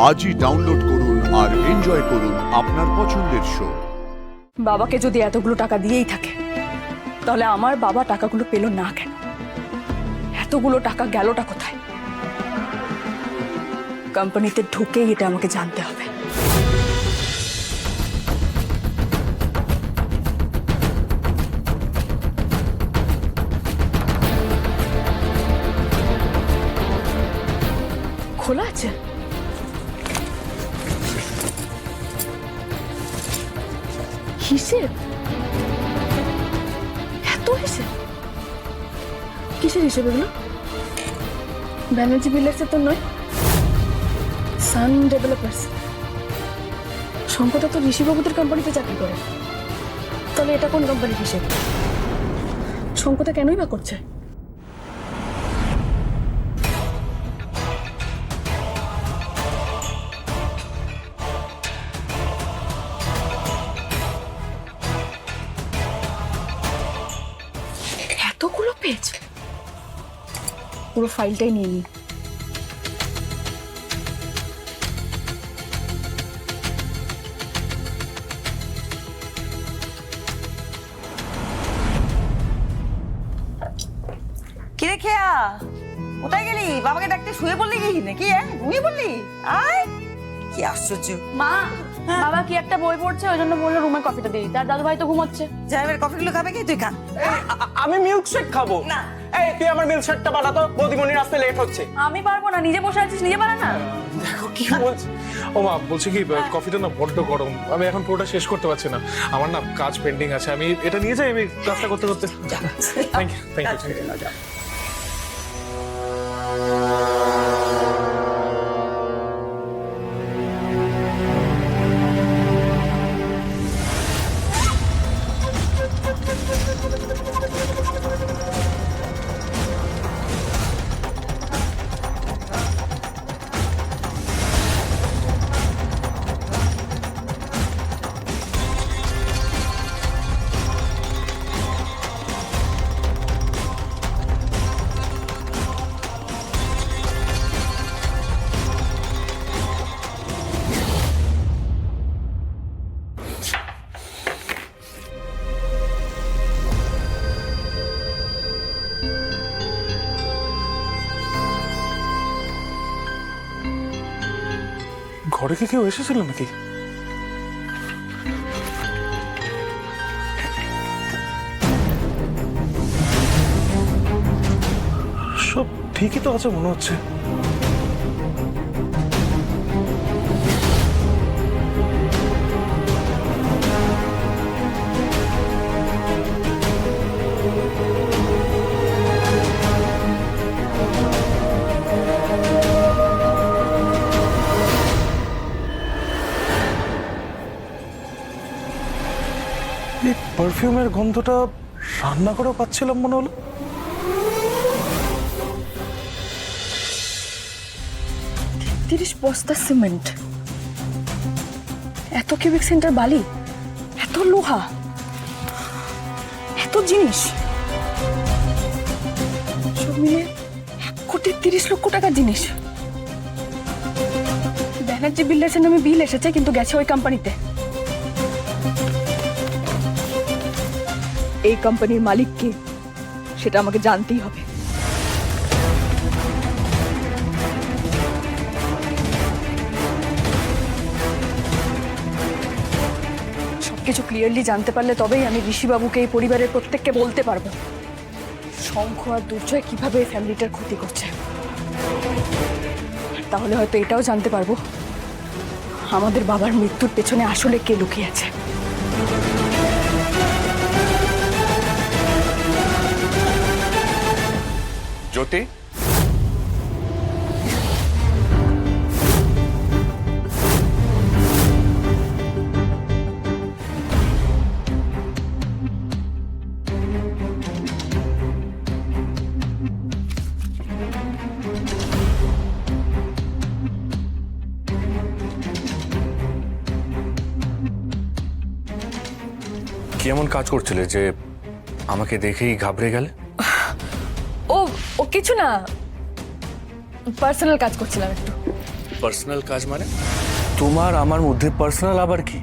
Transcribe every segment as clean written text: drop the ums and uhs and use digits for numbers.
আজই ডাউনলোড করুন আর এনজয় করুন আপনার পছন্দের শো। বাবাকে যদি এতগুলো টাকা দিয়েই থাকে তাহলে আমার বাবা টাকাগুলো পেল না কেন? এতগুলো টাকা গেলটা কোথায়? কোম্পানিতে ঢুকেই এটা আমাকে জানতে হবে। খোলা আছে? হিসেব? এত হিসেব? কিসের হিসেব এগুলো? ব্যানার্জি বিল্ডার্সের তো নয়, সান ডেভেলপার্স। শঙ্করদা তো ঋষিবাবুদের কোম্পানিতে চাকরি করে, তাহলে এটা কোন কোম্পানির হিসেব? শঙ্করদা কেনই বা করছে? এতগুলো পেজ, পুরো ফাইলটাই নিয়ে নিই। কিরে খেয়া, কোথায় গেলি? বাবাকে ডাকতে শুয়ে পড়লি কি নাকি? ঘুমিয়ে পড়লি? আয়, কি আশ্চর্য। মা, বাবা কি একটা বই পড়ছে, ওই জন্য বললো রুমে কফিটা দিই। তার দাদু ভাই তো ঘুমোচ্ছে। ড্রাইভার কফিগুলো খাবে কি? তুই খা। আমি মিল্ক শেক খাবো না। এই তুই আমার মিল্ক শেকটা বানাতো, বৌদিমণির আসতে লেট হচ্ছে। আমি পারবো না, নিজে বসে আছিস, নিজে বানা না। দেখো কি বলছি। ও মা, বলছি কি কফিটা না বড্ড গরম, আমি এখন পুরোটা শেষ করতে পারছি না, আমার না কাজ পেন্ডিং আছে। আমি এটা নিয়ে যাই, আমি কাজটা করতে করতে। Thank you, thank you. ঘরে কি কেউ এসেছিল নাকি? সব ঠিকই তো আছে মনে হচ্ছে। এই পারফিউমের গন্ধটা রান্না করেও পাচ্ছিলাম মনে হলো। 30 বস্তা সিমেন্ট, এত কিউবিক সেন্টার বালি, এত লোহা, এত জিনিস, সব মিলে 1,30,00,000 টাকার জিনিস। ব্যানার্জি বিল্ডার্সের নামে বিল এসেছে, কিন্তু গেছে ওই কোম্পানিতে। এই কোম্পানির মালিক কে সেটা আমাকে জানতেই হবে। সবকিছু ক্লিয়ারলি জানতে পারলে তবেই আমি ঋষিবাবুকে, এই পরিবারের প্রত্যেককে বলতে পারবো শঙ্খ আর দুর্জয় কিভাবে এই ফ্যামিলিটার ক্ষতি করছে। তাহলে হয়তো এটাও জানতে পারবো আমাদের বাবার মৃত্যুর পেছনে আসলে কে লুকিয়ে আছে। জ্যোতি, কি এমন কাজ করছিলে যে আমাকে দেখেই ঘাবড়ে গেলে? ও ও কিছু না, পার্সোনাল কাজ করছিলাম একটু। পার্সোনাল কাজ মানে? তোমার আমার মধ্যে পার্সোনাল আবার কি?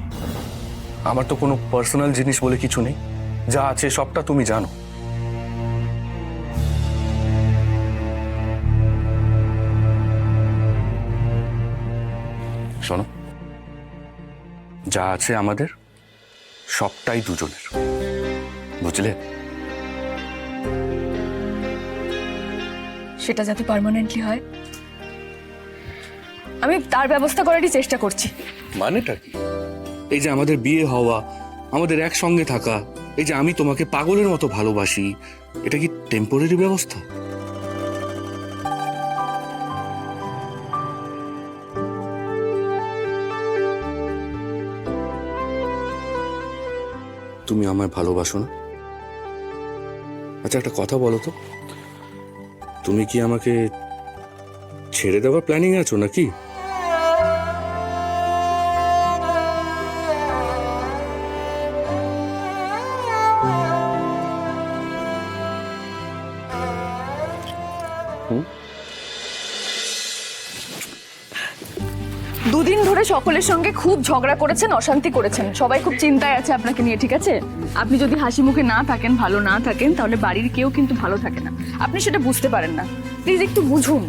আমার তো কোনো পার্সোনাল জিনিস বলে কিছু নেই, যা আছে সবটা তুমি জানো। শোনো, যা আছে আমাদের সবটাই দুজনের, বুঝলে? সেটা যাতে পার্মানেন্টলি হয় আমি তার ব্যবস্থা করারই চেষ্টা করছি। মানেটা কি? এই যে আমাদের বিয়ে হওয়া, আমাদের একসঙ্গে থাকা, এই যে আমি তোমাকে পাগলের মতো ভালোবাসি, এটা কি টেম্পোরারি ব্যবস্থা? তুমি আমায় ভালোবাসো না? আচ্ছা, একটা কথা বলো তো, তুমি কি আমাকে ছেড়ে দেওয়ার প্ল্যানিং আছো নাকি? দুদিন ধরে সকলের সঙ্গে খুব ঝগড়া করেছেন, অশান্তি করেছেন, সবাই খুব চিন্তায় আছে আপনাকে নিয়ে, ঠিক আছে? আপনি যদি হাসি মুখে না থাকেন, ভালো না থাকেন, তাহলে বাড়ির কেউ কিন্তু ভালো থাকে না। আপনি সেটা বুঝতে পারেন না, প্লিজ একটু বুঝুন।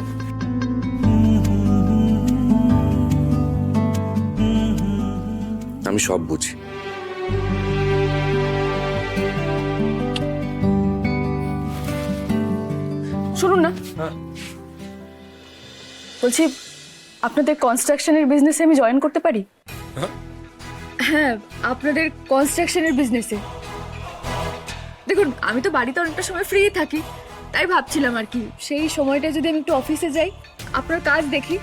আমি সব বুঝি। শুনুন না, বলছি আপনাদের কনস্ট্রাকশনের বিজনেসে আমি জয়েন করতে পারি? হ্যাঁ, আপনাদের কনস্ট্রাকশনের বিজনেসে। দেখুন, আমি তো বাড়িতে অনেকটা সময় ফ্রি থাকি, তাই ভাবছিলাম আর কি সেই সময়টা যদি আমি একটু অফিসে যাই, আপনার কাজ দেখি,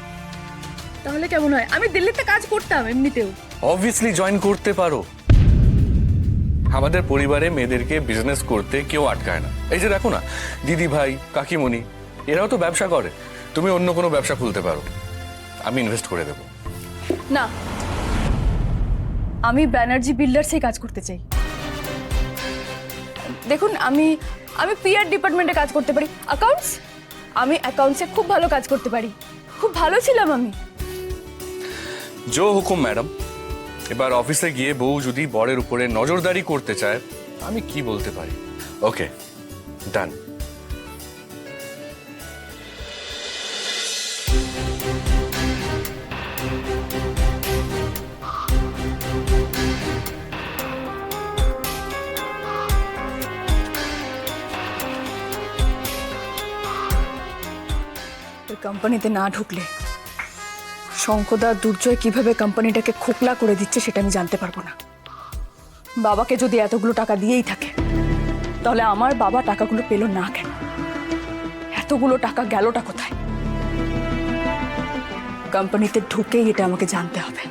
তাহলে কেমন হয়? আমি দিল্লিতে কাজ করতাম এমনিতেও। অবভিয়াসলি জয়েন করতে পারো। আমাদের পরিবারে মেয়েদেরকে বিজনেস করতে কেউ আটকায় না। এই যে দেখো না, দিদি ভাই, কাকিমণি, এরাও তো ব্যবসা করে। তুমি অন্য কোনো ব্যবসা খুলতে পারো, আমি ইনভেস্ট করে দেবো। না, আমি ব্যানার্জি বিল্ডার্সেই কাজ করতে চাই। দেখুন, আমি পিআর ডিপার্টমেন্টে কাজ করতে পারি, আমি অ্যাকাউন্টসে খুব ভালো কাজ করতে পারি, খুব ভালো ছিলাম আমি। জো হুকুম ম্যাডাম। এবার অফিসে গিয়ে বউ যদি বরের উপরে নজরদারি করতে চায়, আমি কি বলতে পারি? ওকে, ডান। কোম্পানিতে না ঢুকলে শঙ্কদা দুর্জয় কিভাবে কোম্পানিটাকে খোকলা করে দিচ্ছে সেটা আমি জানতে পারবো না। বাবাকে যদি এতগুলো টাকা দিয়েই থাকে, তাহলে আমার বাবা টাকাগুলো পেল না কেন? এতগুলো টাকা গেলটা কোথায়? কোম্পানিতে ঢুকেই এটা আমাকে জানতে হবে।